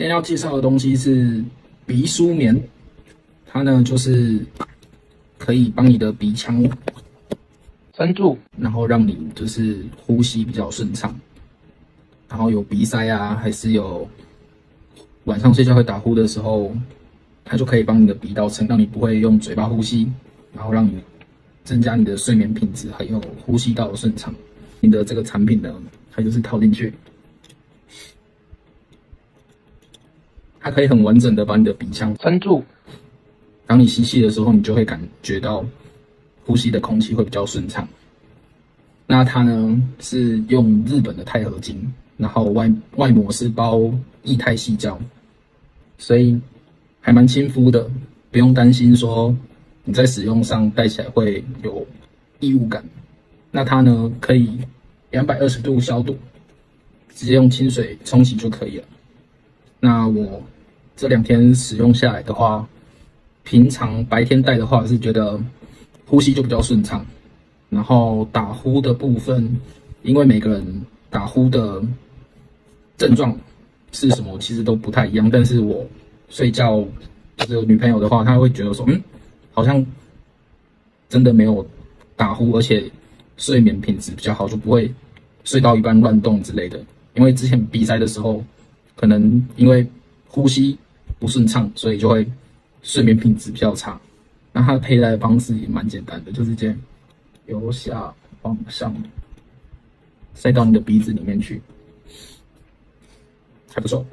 今天要介绍的东西是鼻舒眠，它呢就是可以帮你的鼻腔撑住，然后让你就是呼吸比较顺畅。然后有鼻塞啊，还是有晚上睡觉会打呼的时候，它就可以帮你的鼻道撑，让你不会用嘴巴呼吸，然后让你增加你的睡眠品质，还有呼吸道的顺畅。你的这个产品呢，它就是套进去。它可以很完整的把你的鼻腔撑住，当你吸气的时候，你就会感觉到呼吸的空气会比较顺畅。那它呢是用日本的钛合金，然后外膜是包液态矽胶，所以还蛮亲肤的，不用担心说你在使用上戴起来会有异物感。那它呢可以220度消毒，直接用清水冲洗就可以了。那我这2天使用下来的话，平常白天戴的话是觉得呼吸就比较顺畅，然后打呼的部分，因为每个人打呼的症状是什么其实都不太一样，但是我睡觉就是有女朋友的话，她会觉得说，好像真的没有打呼，而且睡眠品质比较好，就不会睡到一半乱动之类的。因为之前鼻塞的时候，可能因为呼吸不顺畅，所以就会睡眠品质比较差。那它佩戴的方式也蛮简单的，就是这样由下往上塞到你的鼻子里面去，还不错。